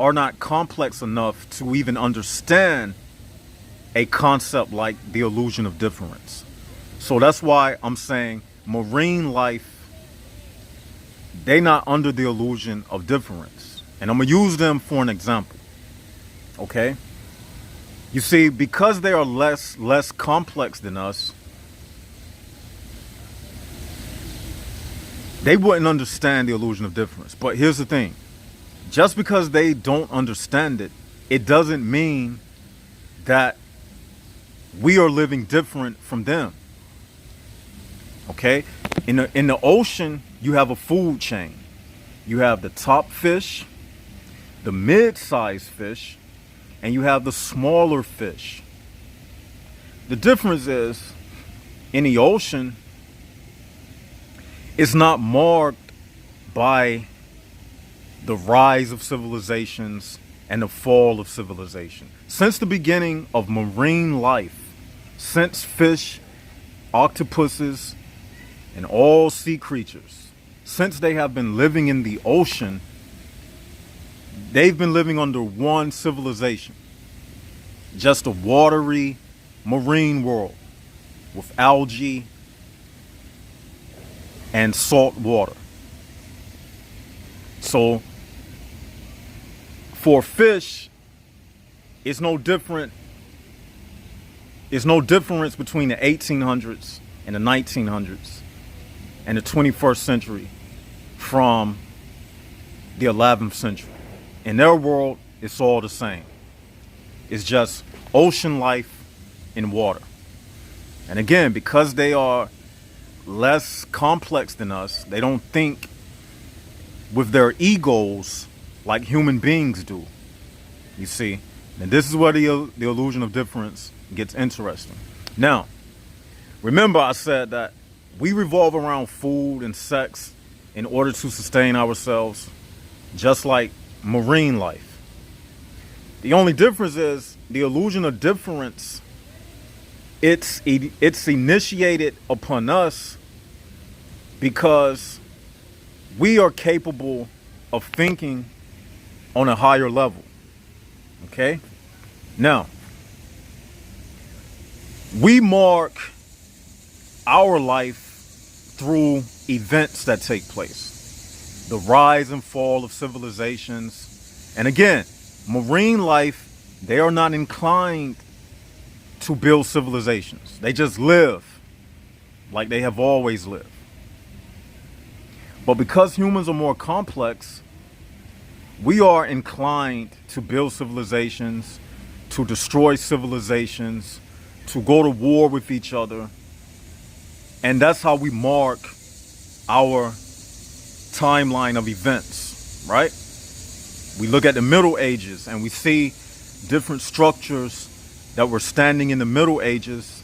are not complex enough to even understand a concept like the illusion of difference. So that's why I'm saying marine life, they're not under the illusion of difference. And I'm going to use them for an example. Okay? You see, because they are less complex than us, they wouldn't understand the illusion of difference. But here's the thing. Just because they don't understand it, it doesn't mean that we are living different from them. Okay? In the ocean, you have a food chain. You have the top fish, the mid-sized fish, and you have the smaller fish. The difference is, in the ocean, it's not marked by the rise of civilizations and the fall of civilization. Since the beginning of marine life, since fish, octopuses, and all sea creatures, since they have been living in the ocean, they've been living under one civilization. Just a watery, marine world with algae and salt water. So, for fish, it's no different. It's no difference between the 1800s and the 1900s and the 21st century from the 11th century. In their world, it's all the same. It's just ocean life in water. And again, because they are less complex than us, they don't think with their egos like human beings do. You see? And this is where the illusion of difference gets interesting. Now, remember I said that we revolve around food and sex in order to sustain ourselves, just like marine life. The only difference is the illusion of difference, it's initiated upon us because we are capable of thinking on a higher level. Okay? Now, we mark our life through events that take place. The rise and fall of civilizations. And again, marine life, they are not inclined to build civilizations. They just live like they have always lived. But because humans are more complex, we are inclined to build civilizations, to destroy civilizations, to go to war with each other. And that's how we mark our timeline of events, right? We look at the Middle Ages and we see different structures that were standing in the Middle Ages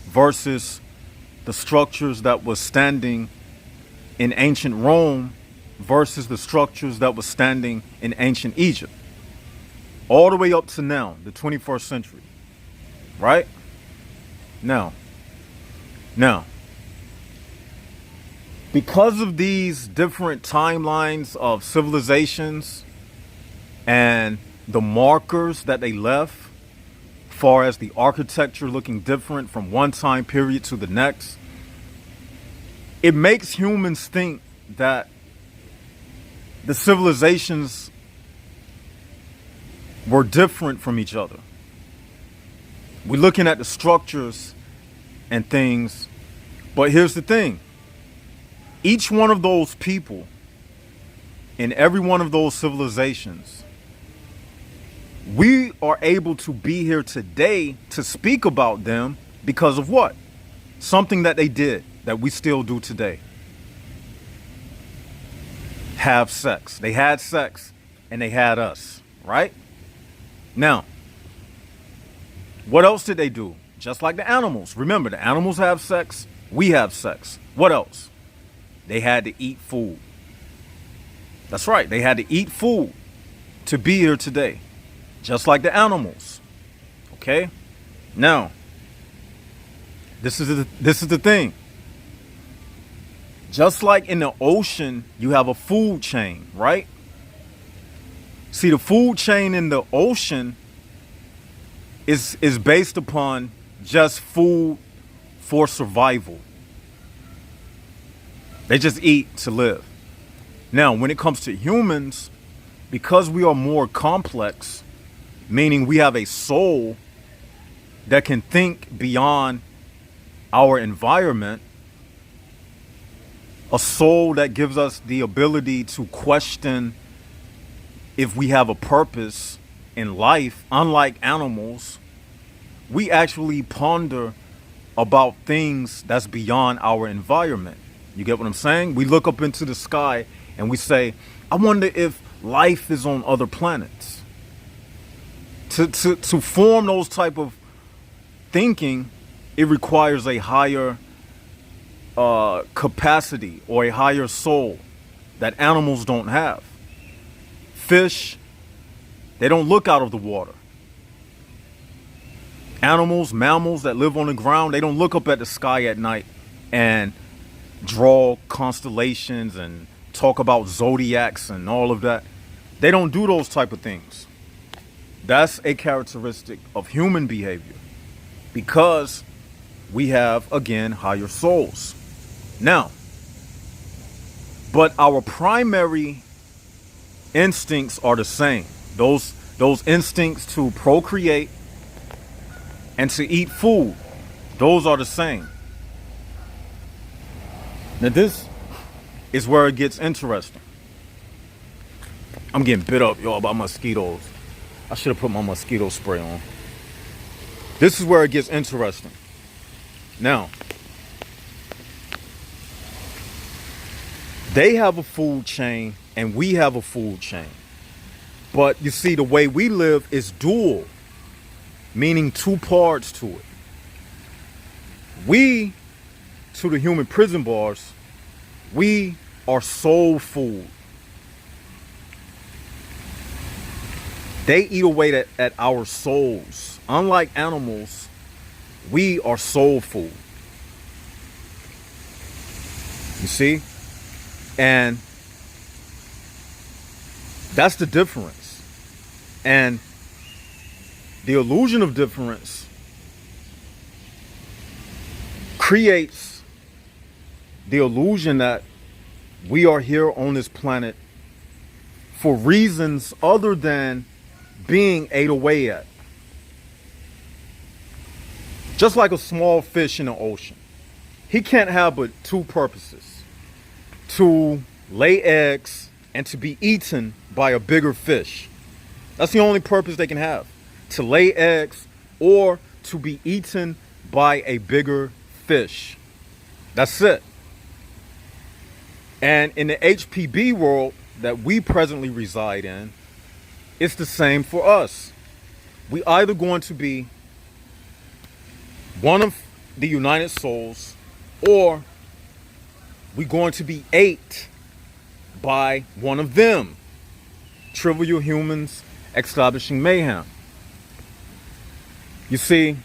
versus the structures that were standing in ancient Rome versus the structures that were standing in ancient Egypt. All the way up to now, the 21st century, right? Now, because of these different timelines of civilizations and the markers that they left, far as the architecture looking different from one time period to the next, it makes humans think that the civilizations were different from each other. We're looking at the structures and things, but here's the thing. Each one of those people in every one of those civilizations, we are able to be here today to speak about them because of what? Something that they did that we still do today. Have sex. They had sex and they had us, right? Now, what else did they do? Just like the animals. Remember, the animals have sex, we have sex. What else? They had to eat food. That's right, they had to eat food to be here today. Just like the animals. Okay? Now, this is the thing. Just like in the ocean, you have a food chain, right? See, the food chain in the ocean is based upon just food for survival. They just eat to live. Now, when it comes to humans, because we are more complex, meaning we have a soul that can think beyond our environment, a soul that gives us the ability to question if we have a purpose in life, unlike animals, we actually ponder about things that's beyond our environment. You get what I'm saying? We look up into the sky and we say, I wonder if life is on other planets. To form those type of thinking, it requires a higher capacity or a higher soul that animals don't have. Fish, they don't look out of the water. Animals, mammals that live on the ground, they don't look up at the sky at night and draw constellations and talk about zodiacs and all of that. They don't do those type of things. That's a characteristic of human behavior because we have, again, higher souls. Now, but our primary instincts are the same. Those instincts to procreate and to eat food, those are the same. Now this is where it gets interesting. I'm getting bit up, y'all, by mosquitoes. I should have put my mosquito spray on. This is where it gets interesting. Now, they have a food chain and we have a food chain. But you see, the way we live is dual, meaning two parts to it. We, to the human prison bars, we are soul food. They eat away at our souls. Unlike animals, we are soul food. You see? And that's the difference. And the illusion of difference creates the illusion that we are here on this planet for reasons other than being ate away at. Just like a small fish in the ocean. He can't have but two purposes: to lay eggs and to be eaten by a bigger fish. That's the only purpose they can have. To lay eggs or to be eaten by a bigger fish. That's it. And in the HPB world that we presently reside in, it's the same for us. We either going to be one of the United Souls, or we're going to be ate by one of them. Trivial humans establishing mayhem. You see,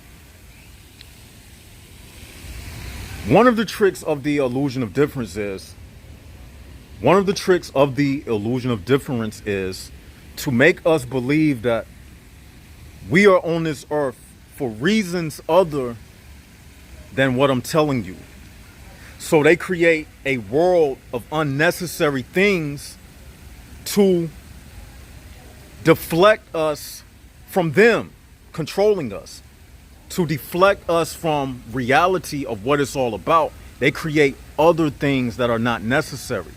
one of the tricks of the illusion of difference is to make us believe that we are on this earth for reasons other than what I'm telling you. So they create a world of unnecessary things to deflect us from them controlling us, to deflect us from reality of what it's all about. They create other things that are not necessary.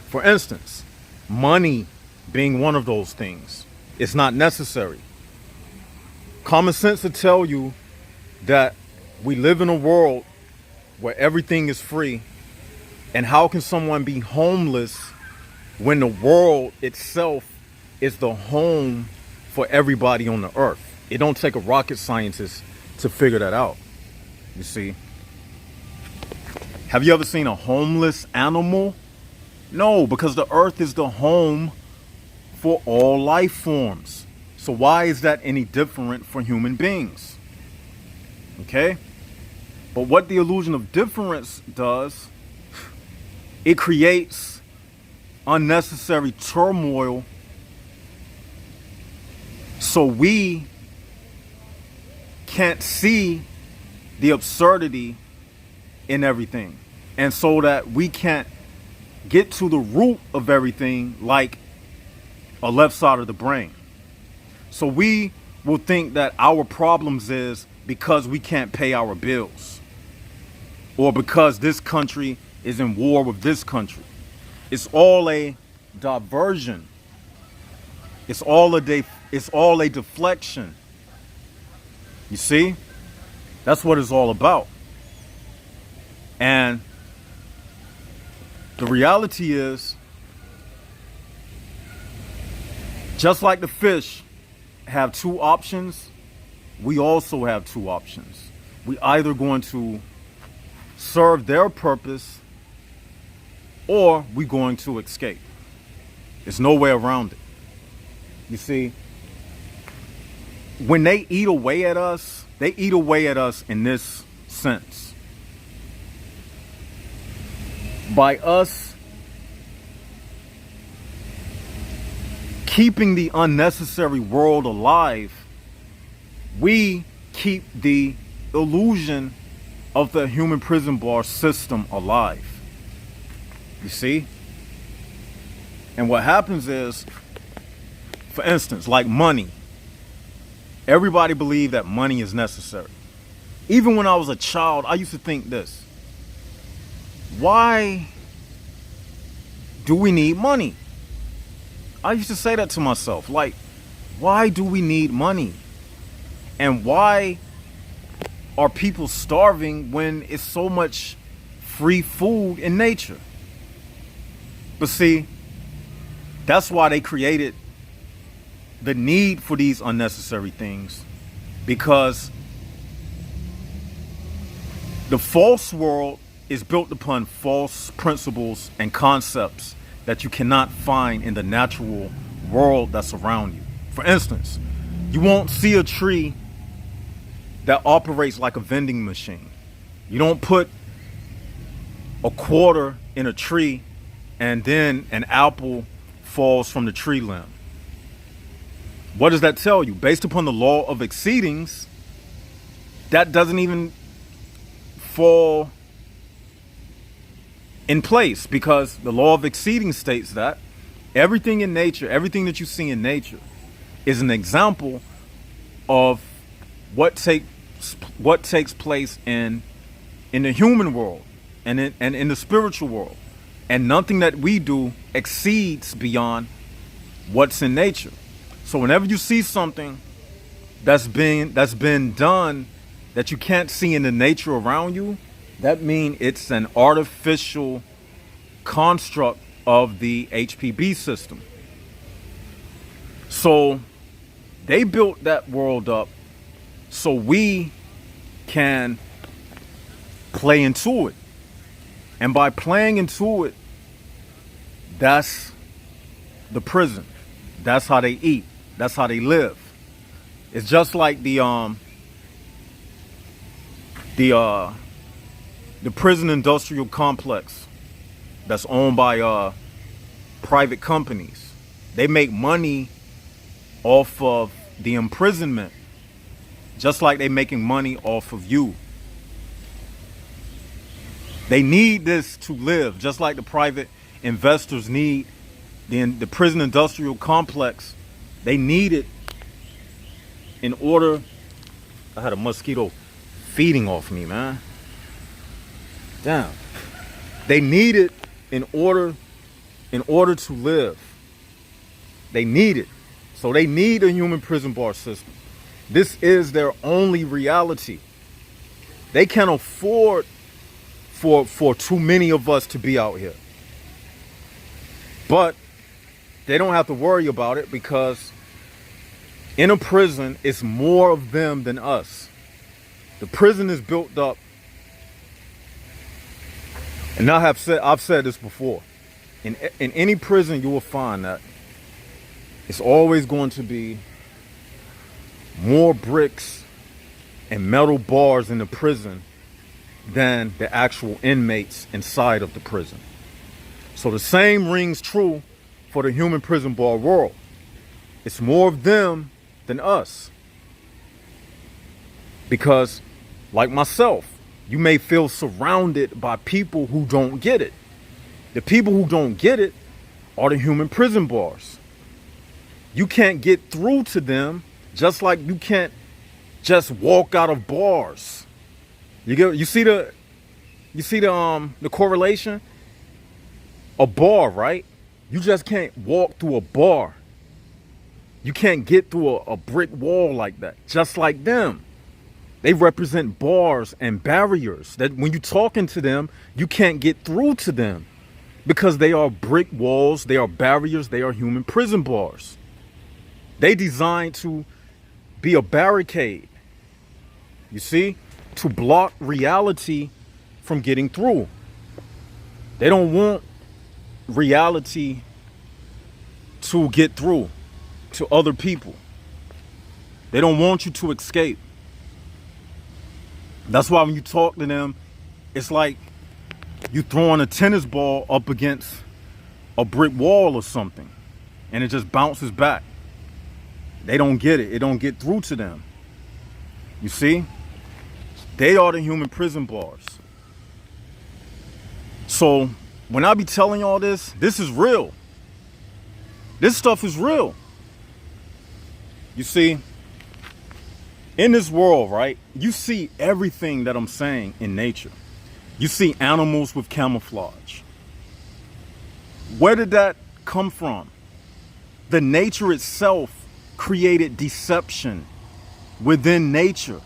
For instance, money being one of those things. It's not necessary. Common sense will tell you that we live in a world where everything is free. And how can someone be homeless when the world itself is the home for everybody on the earth? It don't take a rocket scientist to figure that out. You see? Have you ever seen a homeless animal? No, because the earth is the home for all life forms. So why is that any different for human beings? Okay? But what the illusion of difference does, it creates unnecessary turmoil So we can't see the absurdity in everything. And so that we can't get to the root of everything like a left side of the brain. So we will think that our problems is because we can't pay our bills, or because this country is in war with this country. It's all a diversion. It's all a deflection. You see? That's what it's all about. And the reality is, just like the fish have two options, we also have two options. We either going to serve their purpose, or we're going to escape. There's no way around it. You see, when they eat away at us, they eat away at us in this sense. By us keeping the unnecessary world alive, we keep the illusion of the human prison bar system alive. You see? And what happens is, for instance, like money. Everybody believed that money is necessary. Even when I was a child, I used to think this: why do we need money? I used to say that to myself, like, why do we need money? And why are people starving when it's so much free food in nature? But see, that's why they created the need for these unnecessary things, because the false world is built upon false principles and concepts that you cannot find in the natural world that's around you. For instance, you won't see a tree that operates like a vending machine. You don't put a quarter in a tree and then an apple falls from the tree limb. What does that tell you? Based upon the law of exceedings, that doesn't even fall in place, because the law of exceeding states that everything in nature, everything that you see in nature, is an example of what takes place in the human world and in the spiritual world. And nothing that we do exceeds beyond what's in nature. So whenever you see something that's been done that you can't see in the nature around you, that means it's an artificial construct of the HPB system. So they built that world up so we can play into it. And by playing into it, that's the prison. That's how they eat. That's how they live. It's just like the prison industrial complex that's owned by private companies. They make money off of the imprisonment, just like they're making money off of you. They need this to live, just like the private investors need the prison industrial complex. They need it in order. I had a mosquito feeding off me, man. Damn. They need it in order to live. They need it. So they need a human prison bar system. This is their only reality. They can't afford for too many of us to be out here. But they don't have to worry about it, because in a prison, it's more of them than us. The prison is built up. And I've said this before. In any prison, you will find that it's always going to be more bricks and metal bars in the prison than the actual inmates inside of the prison. So the same rings true for the human prison bar world. It's more of them than us. Because, like myself, you may feel surrounded by people who don't get it. The people who don't get it are the human prison bars. You can't get through to them, just like you can't just walk out of bars. You see the correlation? A bar, right? You just can't walk through a bar. You can't get through a brick wall like that. Just like them. They represent bars and barriers that when you're talking to them, you can't get through to them because they are brick walls, they are barriers, they are human prison bars. They designed to be a barricade, you see, to block reality from getting through. They don't want reality to get through to other people. They don't want you to escape. That's why when you talk to them, it's like you throwing a tennis ball up against a brick wall or something, and it just bounces back. They don't get it. It don't get through to them. You see? They are the human prison bars. So when I be telling y'all this is real. This stuff is real. You see, in this world, right, you see everything that I'm saying in nature. You see animals with camouflage. Where did that come from? The nature itself created deception within nature.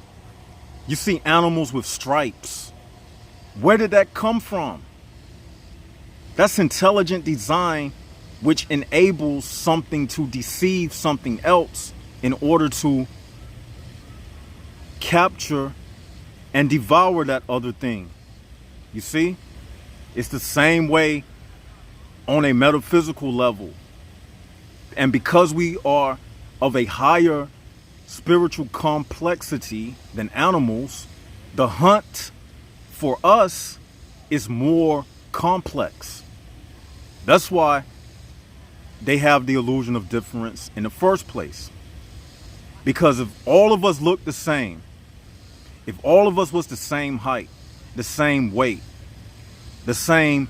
You see animals with stripes. Where did that come from? That's intelligent design, which enables something to deceive something else in order to capture and devour that other thing. You see? It's the same way on a metaphysical level. And because we are of a higher spiritual complexity than animals, the hunt for us is more complex. That's why they have the illusion of difference in the first place. Because if all of us look the same, if all of us was the same height, the same weight, the same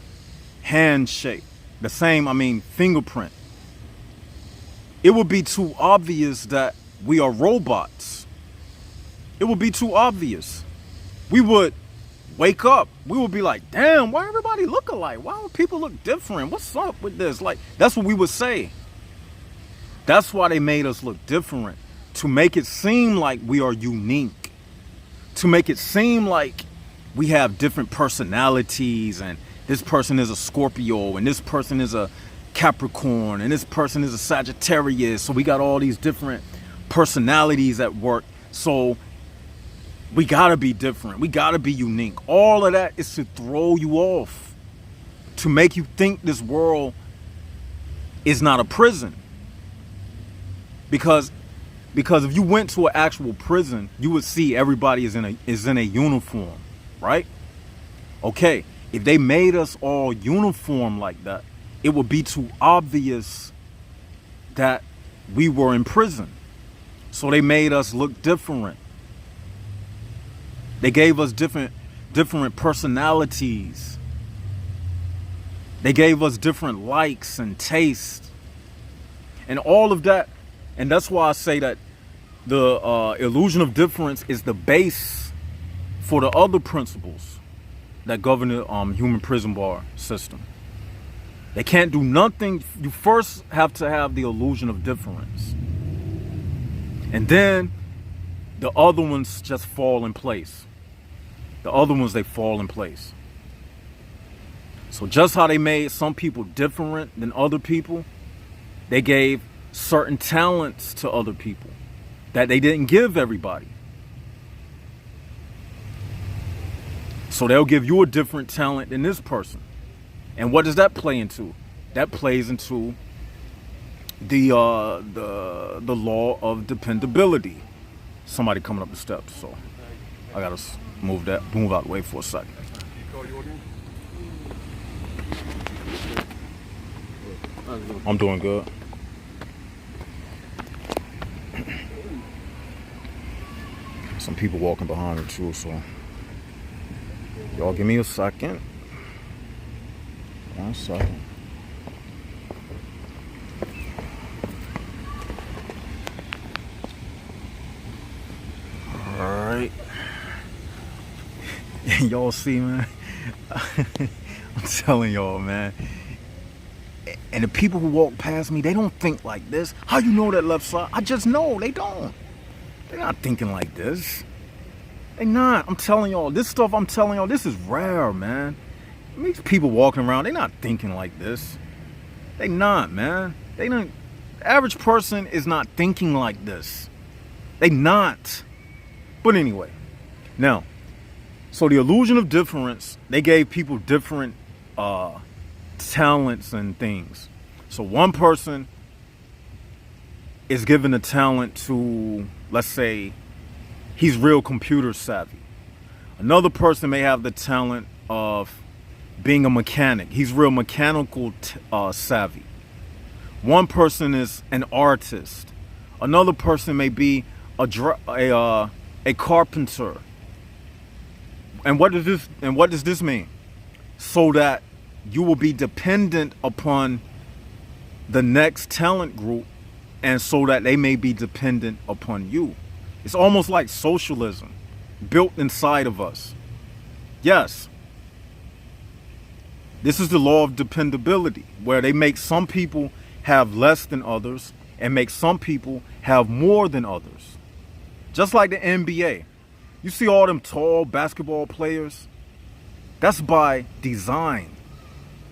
hand shape, the same, fingerprint, it would be too obvious that we are robots. It would be too obvious. We would wake up. We would be like, damn, why everybody look alike? Why would people look different? What's up with this? Like, that's what we would say. That's why they made us look different. To make it seem like we are unique. To make it seem like we have different personalities, and this person is a Scorpio, and this person is a Capricorn, and this person is a Sagittarius. So we got all these different personalities at work. So we gotta be different. We gotta be unique. All of that is to throw you off, to make you think this world is not a prison. Because if you went to an actual prison, you would see everybody is in a uniform, right? Okay, if they made us all uniform like that, it would be too obvious that we were in prison. So they made us look different. They gave us different personalities. They gave us different likes and tastes. And all of that. And that's why I say that the illusion of difference is the base for the other principles that govern the human prison bar system. They can't do nothing. You first have to have the illusion of difference. And then the other ones just fall in place. The other ones, they fall in place. So just how they made some people different than other people, they gave certain talents to other people that they didn't give everybody. So they'll give you a different talent than this person. And what does that play into? That plays into the law of dependability. Somebody coming up the steps, so I gotta move out the way for a second. I'm doing good. Some people walking behind me too, so y'all give me a second. 1 second. Alright. Y'all see, man? I'm telling y'all, man. And the people who walk past me, they don't think like this. How you know that left side? I just know they don't. They're not thinking like this. They not. I'm telling y'all, this stuff I'm telling y'all, this is rare, man. These people walking around, they not thinking like this. They not, man. They don't. The average person is not thinking like this. They not. But anyway, now, so the illusion of difference, they gave people different talents and things. So one person is given a talent to, let's say, he's real computer savvy. Another person may have the talent of being a mechanic. He's real mechanical savvy. One person is an artist. Another person may be a carpenter. And what does this mean? So that you will be dependent upon the next talent group, and so that they may be dependent upon you. It's almost like socialism built inside of us. Yes. This is the law of dependability, where they make some people have less than others and make some people have more than others. Just like the NBA. You see all them tall basketball players? That's by design.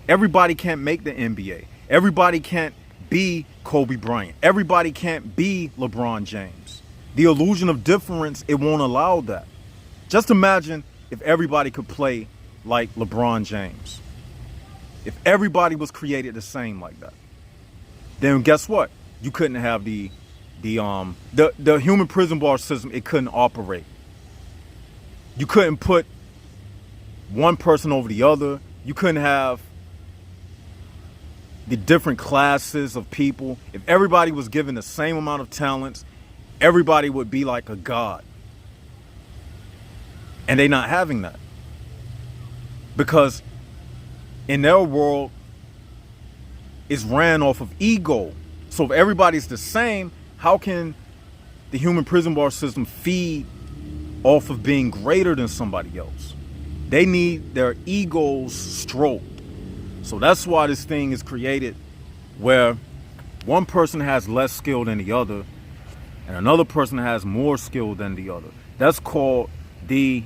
Everybody can't make the NBA. Everybody can't be Kobe Bryant. Everybody can't be LeBron James. The illusion of difference, it won't allow that. Just imagine if everybody could play like LeBron James. If everybody was created the same like that, then guess what? You couldn't have the human prison bar system. It couldn't operate. You couldn't put one person over the other. You couldn't have the different classes of people. If everybody was given the same amount of talents, everybody would be like a god. And they're not having that. Because in their world, it's ran off of ego. So if everybody's the same, how can the human prison bar system feed off of being greater than somebody else? They need their egos stroked. So that's why this thing is created, where one person has less skill than the other and another person has more skill than the other. That's called the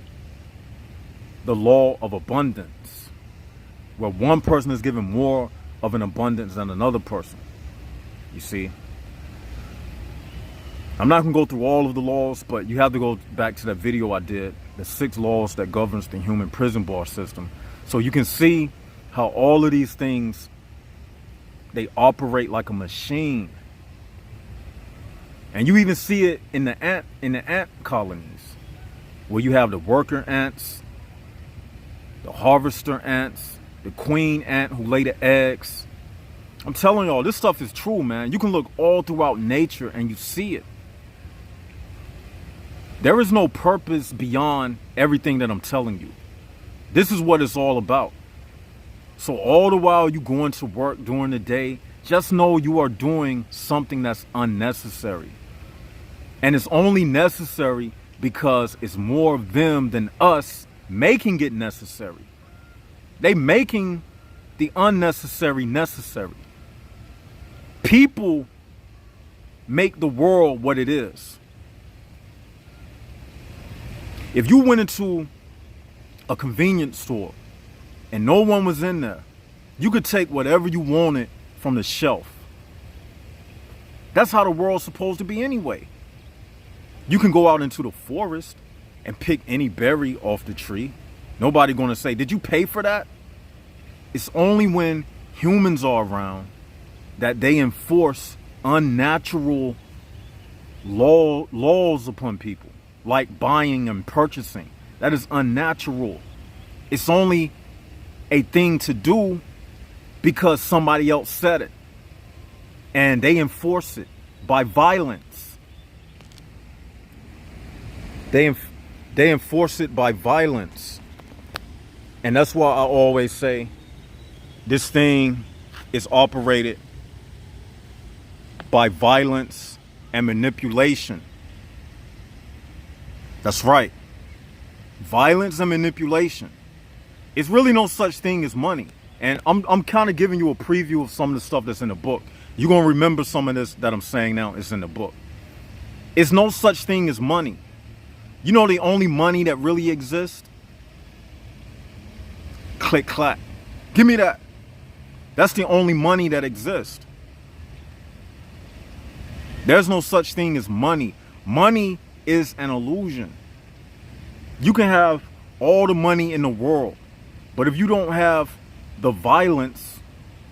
law of abundance, where one person is given more of an abundance than another person. You see? I'm not going to go through all of the laws, but you have to go back to that video I did, the 6 laws that governs the human prison bar system. So you can see how all of these things, they operate like a machine. And you even see it in the ant colonies, where you have the worker ants, the harvester ants, the queen ant who lay the eggs. I'm telling y'all, this stuff is true, man. You can look all throughout nature and you see it. There is no purpose beyond everything that I'm telling you. This is what it's all about. So all the while you going to work during the day, just know you are doing something that's unnecessary. And it's only necessary because it's more of them than us making it necessary. They making the unnecessary necessary. People make the world what it is. If you went into a convenience store and no one was in there, you could take whatever you wanted from the shelf. That's how the world's supposed to be anyway. You can go out into the forest and pick any berry off the tree. Nobody gonna say, did you pay for that? It's only when humans are around that they enforce unnatural laws upon people, like buying and purchasing. That is unnatural. It's only a thing to do because somebody else said it. And they enforce it by violence. They they enforce it by violence. And that's why I always say this thing is operated by violence and manipulation. That's right. Violence and manipulation. It's really no such thing as money. And I'm kind of giving you a preview of some of the stuff that's in the book. You're going to remember some of this that I'm saying now is in the book. It's no such thing as money. You know the only money that really exists? Click, clack. Give me that. That's the only money that exists. There's no such thing as money. Money is an illusion. You can have all the money in the world, but if you don't have the violence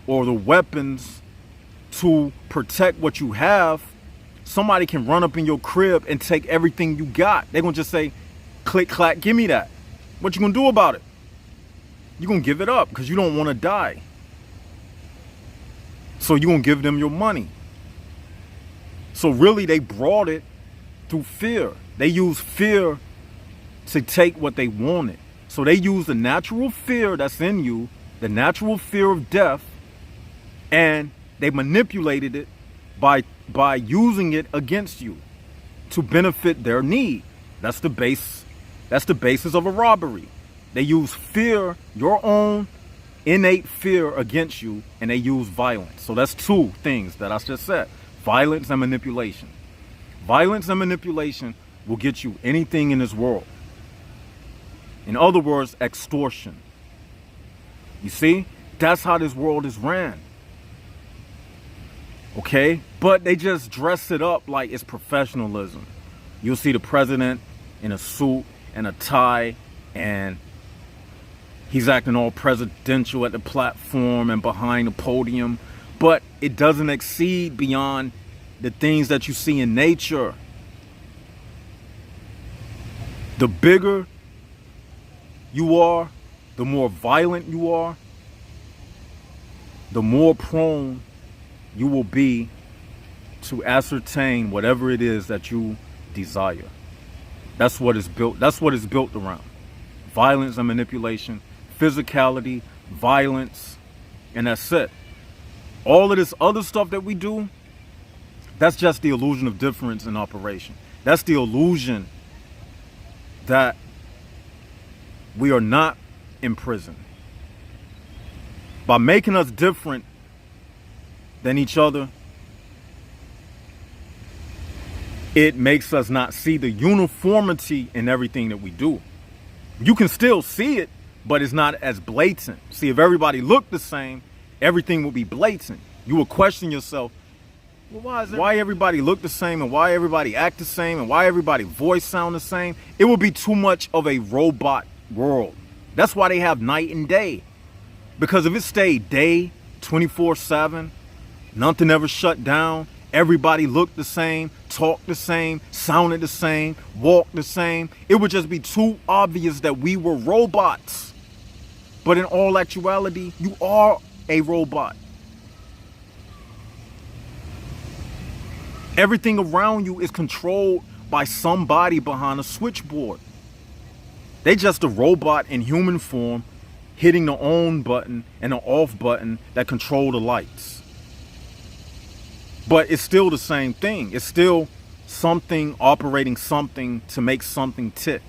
or the weapons to protect what you have, somebody can run up in your crib and take everything you got. They're going to just say, click, clack, give me that. What you going to do about it? You're going to give it up because you don't want to die. So you're going to give them your money. So really, they brought it through fear. They used fear to take what they wanted. So they used the natural fear that's in you, the natural fear of death, and they manipulated it by using it against you to benefit their need. That's the basis of a robbery. They use fear, your own innate fear against you, and they use violence. So that's two things that I just said. Violence and manipulation. Violence and manipulation will get you anything in this world. In other words, extortion. You see? That's how this world is ran. Okay? But they just dress it up like it's professionalism. You'll see the president in a suit and a tie, and he's acting all presidential at the platform and behind the podium. But it doesn't exceed beyond the things that you see in nature. The bigger you are, the more violent you are, the more prone you will be to ascertain whatever it is that you desire. That's what it's built. That's what it's built around. Violence and manipulation, physicality, violence, and that's it. All of this other stuff that we do, that's just the illusion of difference in operation. That's the illusion that we are not in prison. By making us different than each other, it makes us not see the uniformity in everything that we do. You can still see it, but it's not as blatant. See, if everybody looked the same, everything will be blatant. You will question yourself, well, why everybody look the same, and why everybody act the same, and why everybody voice sound the same? It would be too much of a robot world. That's why they have night and day. Because if it stayed day 24/7, nothing ever shut down, everybody looked the same, talked the same, sounded the same, walked the same, it would just be too obvious that we were robots. But in all actuality, you are a robot. Everything around you is controlled by somebody behind a switchboard. They just a robot in human form, hitting the on button and the off button that control the lights. But it's still the same thing. It's still something operating something to make something tick.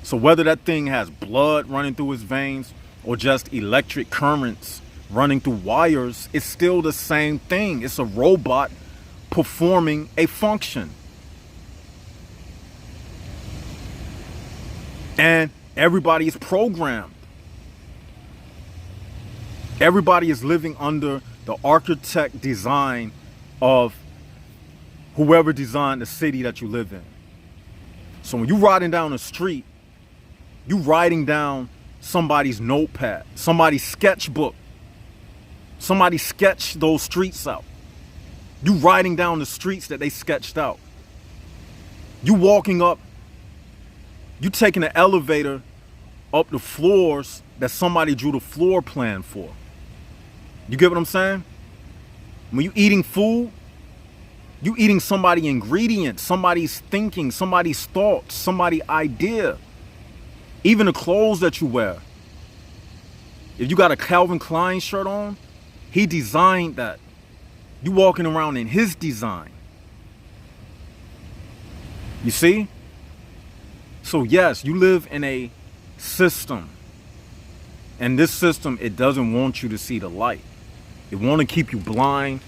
So whether that thing has blood running through its veins or just electric currents running through wires, it's still the same thing. It's a robot performing a function. And everybody is programmed. Everybody is living under the architect design of whoever designed the city that you live in. So when you're riding down the street, you're writing down somebody's notepad, somebody's sketchbook. Somebody sketched those streets out. You riding down the streets that they sketched out. You walking up, you taking an elevator up the floors that somebody drew the floor plan for. You get what I'm saying? When you eating food, You eating somebody's ingredients, somebody's thinking, somebody's thoughts, somebody's idea. Even the clothes that you wear. If you got a Calvin Klein shirt on, he designed that. You walking around in his design. You see? So yes, you live in a system. And this system, it doesn't want you to see the light. It want to keep you blind.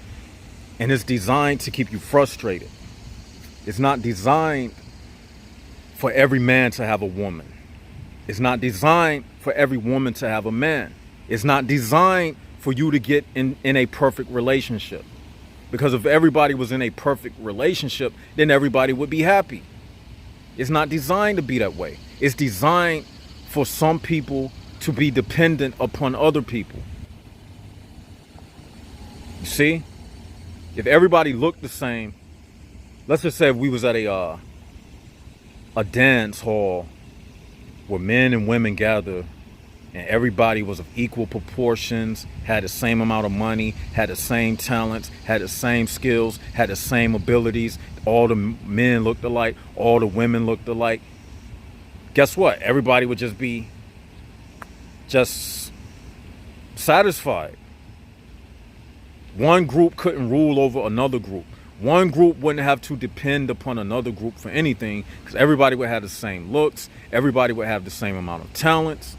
And it's designed to keep you frustrated. It's not designed for every man to have a woman. It's not designed for every woman to have a man. It's not designed for you to get in a perfect relationship. Because if everybody was in a perfect relationship, then everybody would be happy. It's not designed to be that way. It's designed for some people to be dependent upon other people. You see? If everybody looked the same, let's just say if we was at a dance hall where men and women gather and everybody was of equal proportions, had the same amount of money, had the same talents, had the same skills, had the same abilities, all the men looked alike, all the women looked alike. Guess what? Everybody would just be satisfied. One group couldn't rule over another group. One group wouldn't have to depend upon another group for anything because everybody would have the same looks. Everybody would have the same amount of talents.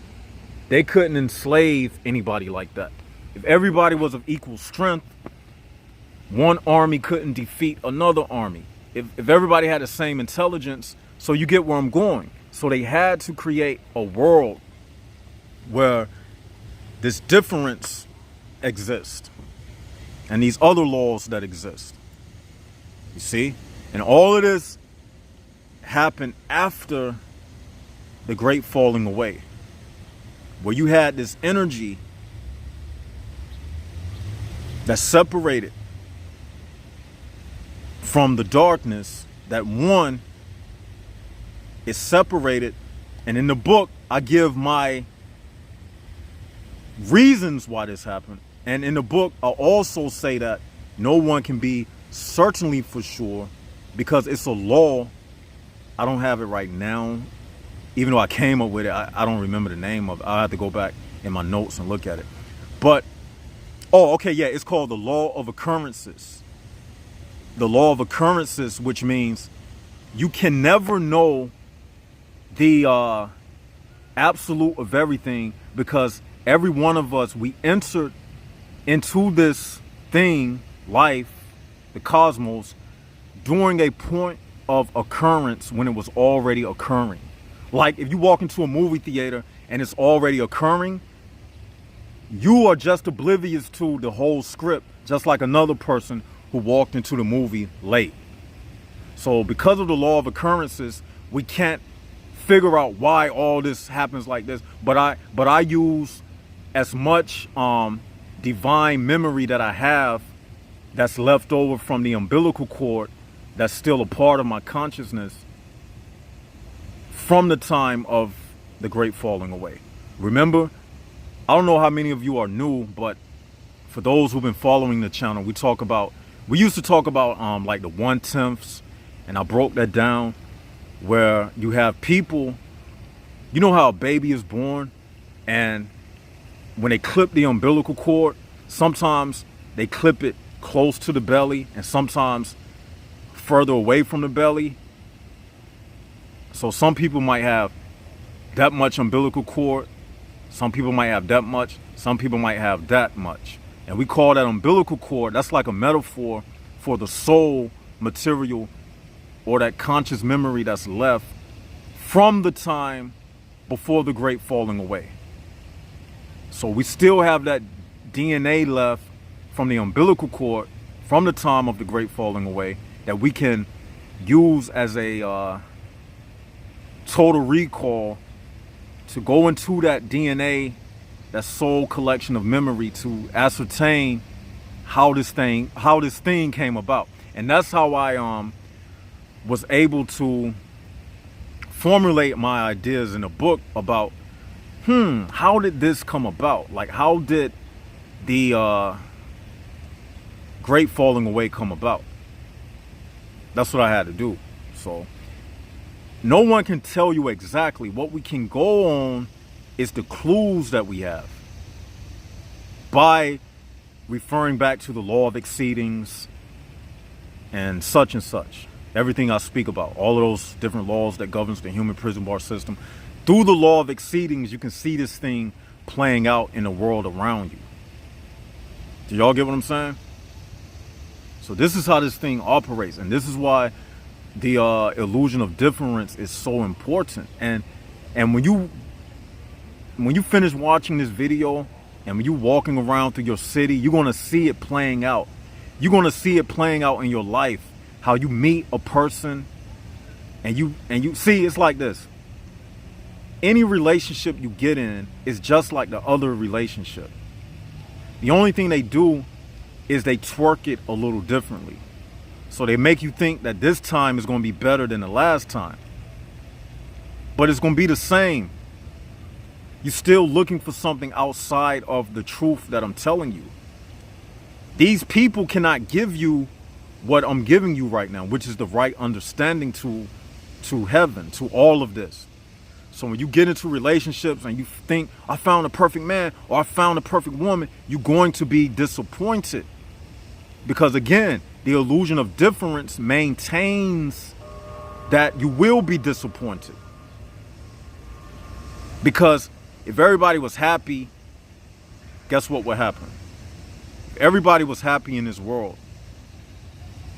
They couldn't enslave anybody like that. If everybody was of equal strength, one army couldn't defeat another army. If everybody had the same intelligence, so you get where I'm going. So they had to create a world where this difference exists. And these other laws that exist. You see? And all of this happened after the great falling away. Where you had this energy that separated from the darkness, that one is separated. And in the book, I give my reasons why this happened. And in the book, I also say that no one can be certainly for sure because it's a law. I don't have it right now. Even though I came up with it, I don't remember the name of it. I have to go back in my notes and look at it. But, oh, okay, yeah, it's called the law of occurrences. The law of occurrences, which means you can never know the absolute of everything because every one of us, we entered into this thing, life, the cosmos, during a point of occurrence when it was already occurring. Like if you walk into a movie theater and it's already occurring, you are just oblivious to the whole script, just like another person who walked into the movie late. So because of the law of occurrences, we can't figure out why all this happens like this. But I use as much divine memory that I have that's left over from the umbilical cord that's still a part of my consciousness from the time of the great falling away. Remember, I don't know how many of you are new, but for those who've been following the channel, we used to talk about like the 1/10ths, and I broke that down where you have people, you know how a baby is born and when they clip the umbilical cord, sometimes they clip it close to the belly and sometimes further away from the belly. So some people might have that much umbilical cord. Some people might have that much. Some people might have that much. And we call that umbilical cord, that's like a metaphor for the soul material or that conscious memory that's left from the time before the great falling away. So we still have that DNA left from the umbilical cord from the time of the great falling away that we can use as a total recall to go into that DNA, that soul collection of memory, to ascertain how this thing came about. And that's how I was able to formulate my ideas in a book about how did this come about? Like, how did the great falling away come about? That's what I had to do. So no one can tell you exactly. What we can go on is the clues that we have by referring back to the law of exceedings and such. Everything I speak about, all of those different laws that governs the human prison bar system. Through the law of exceedings, you can see this thing playing out in the world around you. Do y'all get what I'm saying? So this is how this thing operates, and this is why the illusion of difference is so important. And when you finish watching this video, and when you're walking around through your city, you're gonna see it playing out. You're gonna see it playing out in your life. How you meet a person, and you see, it's like this. Any relationship you get in is just like the other relationship. The only thing they do is they twerk it a little differently. So they make you think that this time is going to be better than the last time. But it's going to be the same. You're still looking for something outside of the truth that I'm telling you. These people cannot give you what I'm giving you right now, which is the right understanding to heaven, to all of this. So when you get into relationships and you think, I found a perfect man or I found a perfect woman, you're going to be disappointed. Because again, the illusion of difference maintains that you will be disappointed. Because if everybody was happy, guess what would happen? If everybody was happy in this world,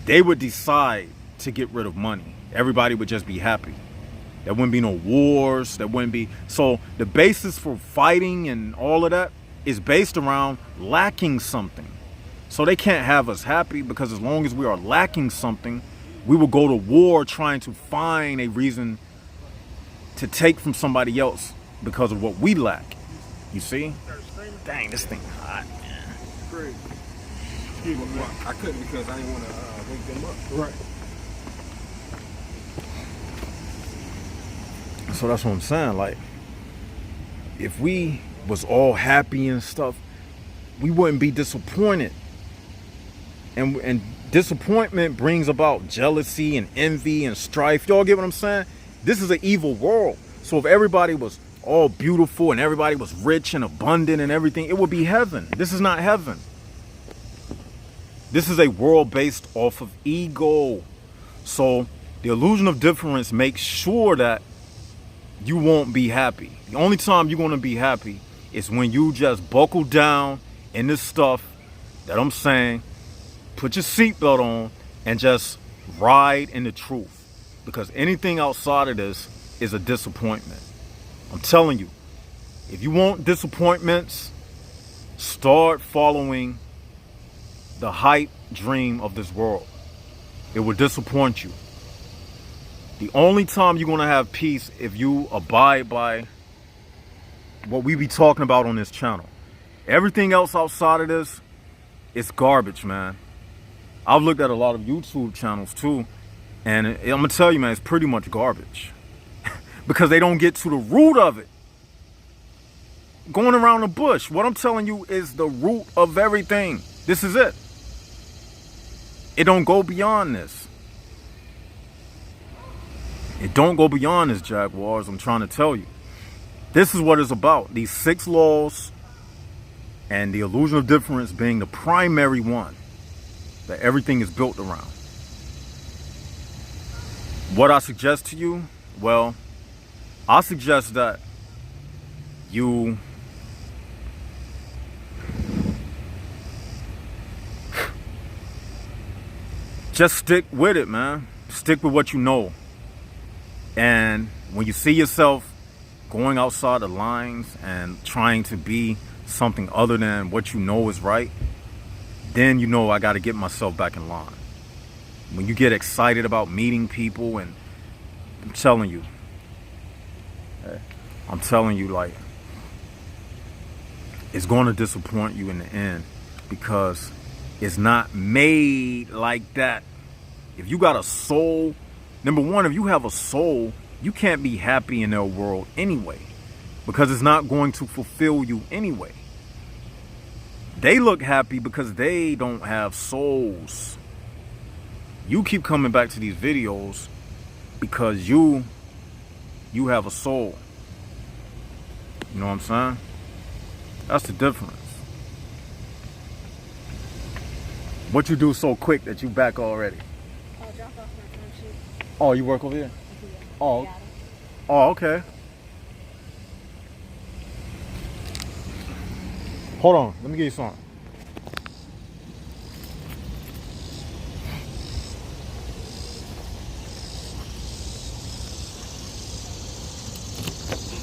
they would decide to get rid of money. Everybody would just be happy. There wouldn't be no wars. There wouldn't be. So the basis for fighting and all of that is based around lacking something. So they can't have us happy, because as long as we are lacking something, we will go to war trying to find a reason to take from somebody else because of what we lack. You see? Dang, this thing hot, man. Great. Excuse me, I couldn't because I didn't want to wake them up. Right. So that's what I'm saying. Like, if we was all happy and stuff, we wouldn't be disappointed. And disappointment brings about jealousy and envy and strife. Y'all get what I'm saying? This is an evil world. So if everybody was all beautiful and everybody was rich and abundant and everything, it would be heaven. This is not heaven. This is a world based off of ego. So the illusion of difference makes sure that you won't be happy. The only time you're going to be happy is when you just buckle down in this stuff that I'm saying, put your seatbelt on, and just ride in the truth. Because anything outside of this is a disappointment. I'm telling you, if you want disappointments, start following the hype dream of this world. It will disappoint you. The only time you're going to have peace if you abide by what we be talking about on this channel. Everything else outside of this is garbage, man. I've looked at a lot of YouTube channels too, and I'm going to tell you, man, it's pretty much garbage. Because they don't get to the root of it. Going around the bush. What I'm telling you is the root of everything. This is it. It don't go beyond this. It don't go beyond this, Jaguars. I'm trying to tell you. This is what it's about. These 6 laws and the illusion of difference being the primary one that everything is built around. What I suggest to you, well, I suggest that you just stick with it, man. Stick with what you know. And when you see yourself going outside the lines and trying to be something other than what you know is right, then you know I got to get myself back in line. When you get excited about meeting people, and I'm telling you, like, it's going to disappoint you in the end, because it's not made like that. If you got a soul, number one, if you have a soul, you can't be happy in their world anyway, because it's not going to fulfill you anyway. They look happy because they don't have souls. You keep coming back to these videos because you have a soul. You know what I'm saying? That's the difference. What you do so quick that you back already? I'll drop off my time sheet. Oh, you work over here? Yeah. Oh. Got it. Oh, okay. Hold on, let me get you something.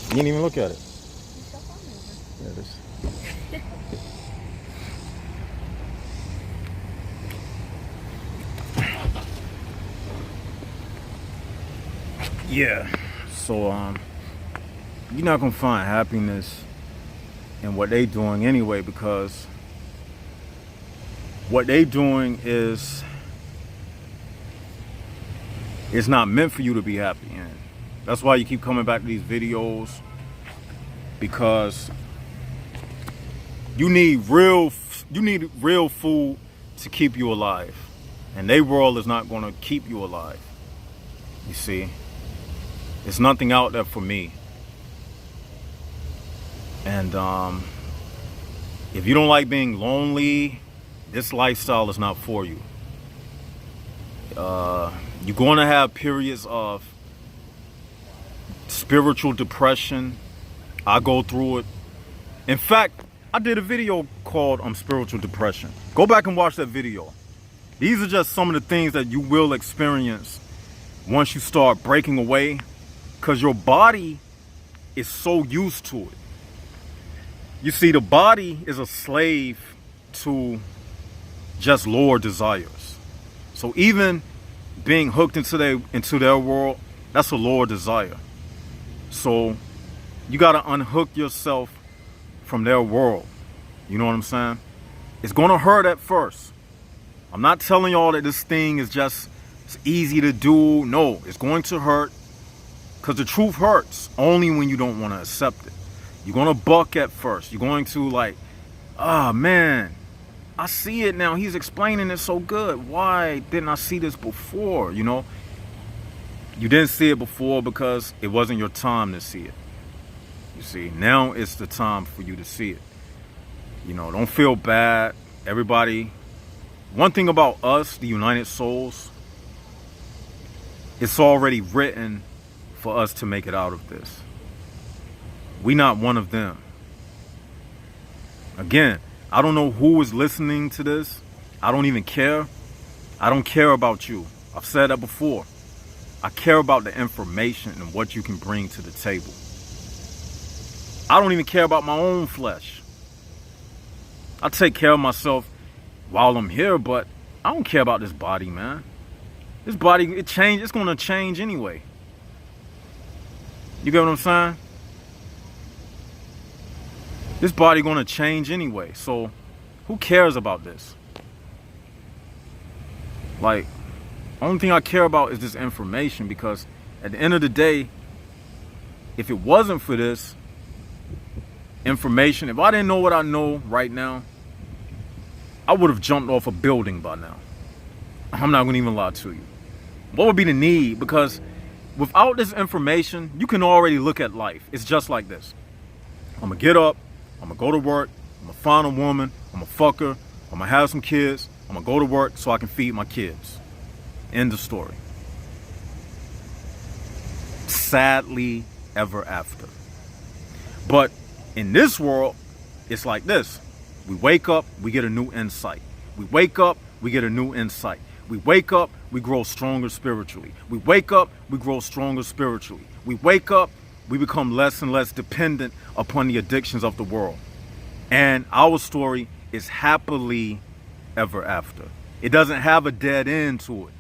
You didn't even look at it. You still phone over. There it is. Yeah. So you're not gonna find happiness in what they doing anyway, because what they doing is it's not meant for you to be happy in. That's why you keep coming back to these videos, because you need real food to keep you alive, and their world is not going to keep you alive. You see, there's nothing out there for me. And if you don't like being lonely, this lifestyle is not for you. You're going to have periods of spiritual depression. I go through it. In fact, I did a video called Spiritual Depression. Go back and watch that video. These are just some of the things that you will experience once you start breaking away, because your body is so used to it. You see, the body is a slave to just lower desires. So even being hooked into their world, that's a lower desire. So you got to unhook yourself from their world. You know what I'm saying? It's going to hurt at first. I'm not telling y'all that this thing is just it's easy to do. No, it's going to hurt, because the truth hurts only when you don't want to accept it. You're going to buck at first. You're going to like, ah, man, I see it now. He's explaining it so good. Why didn't I see this before? You know, you didn't see it before because it wasn't your time to see it. You see, now it's the time for you to see it. You know, don't feel bad. Everybody, one thing about us, the United Souls, it's already written for us to make it out of this. We not one of them. Again, I don't know who is listening to this. I don't even care. I don't care about you. I've said that before. I care about the information and what you can bring to the table. I don't even care about my own flesh. I take care of myself while I'm here, but I don't care about this body, man. This body, it's going to change anyway. You get what I'm saying? This body going to change anyway. So who cares about this? Like, only thing I care about is this information, because at the end of the day, if it wasn't for this information, if I didn't know what I know right now, I would have jumped off a building by now. I'm not going to even lie to you. What would be the need? Because without this information, you can already look at life. It's just like this. I'm going to get up. I'm going to go to work. I'm going to find a woman. I'm going to fuck her. I'm going to have some kids. I'm going to go to work so I can feed my kids. End of story. Sadly, ever after. But in this world, it's like this. We wake up, we get a new insight. We wake up, we get a new insight. We wake up, we grow stronger spiritually. We wake up, we grow stronger spiritually. We wake up, we become less and less dependent upon the addictions of the world. And our story is happily ever after. It doesn't have a dead end to it.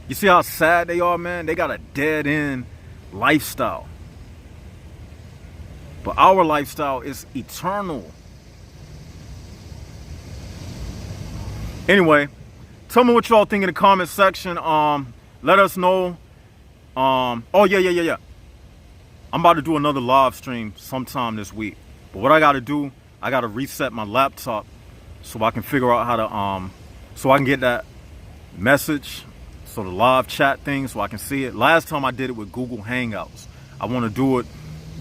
You see how sad they are, man? They got a dead end lifestyle. But our lifestyle is eternal. Anyway, tell me what y'all think in the comment section. Let us know. Oh yeah. I'm about to do another live stream sometime this week. But what I gotta do, I gotta reset my laptop so I can figure out how to so I can get that message, so the live chat thing, so I can see it. Last time I did it with Google Hangouts. I want to do it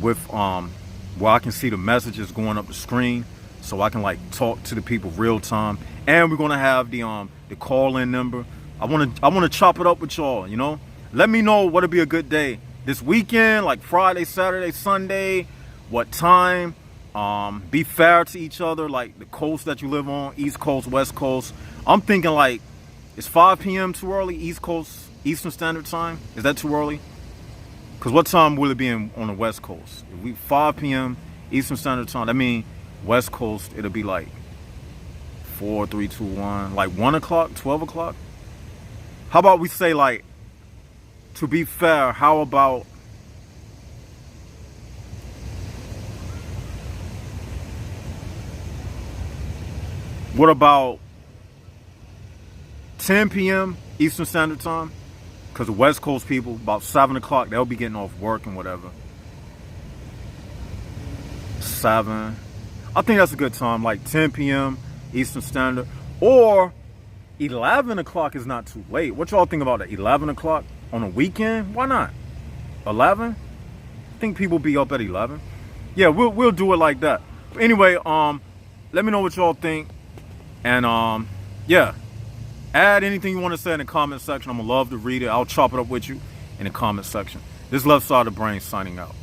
with where I can see the messages going up the screen, so I can like talk to the people real time. And we're gonna have the call-in number. I wanna chop it up with y'all. You know, let me know what'll be a good day this weekend, like Friday, Saturday, Sunday. What time? Be fair to each other, like the coast that you live on, East Coast, West Coast. I'm thinking like, is 5 p.m. too early? East Coast, Eastern Standard Time? Is that too early? Because what time will it be on the West Coast? If we 5 p.m. Eastern Standard Time, that means West Coast, it'll be like 4, 3, 2, 1, like 1 o'clock, 12 o'clock. How about we say, like, to be fair, how about what about 10 p.m. Eastern Standard Time? Because the West Coast people, about 7 o'clock, they'll be getting off work and whatever. 7. I think that's a good time, like 10 p.m. Eastern Standard. Or 11 o'clock is not too late. What y'all think about it? 11 o'clock on a weekend? Why not? 11? I think people be up at 11. Yeah, we'll do it like that. But anyway, let me know what y'all think. And yeah. Add anything you want to say in the comment section. I'm going to love to read it. I'll chop it up with you in the comment section. This Left Side of the Brain signing out.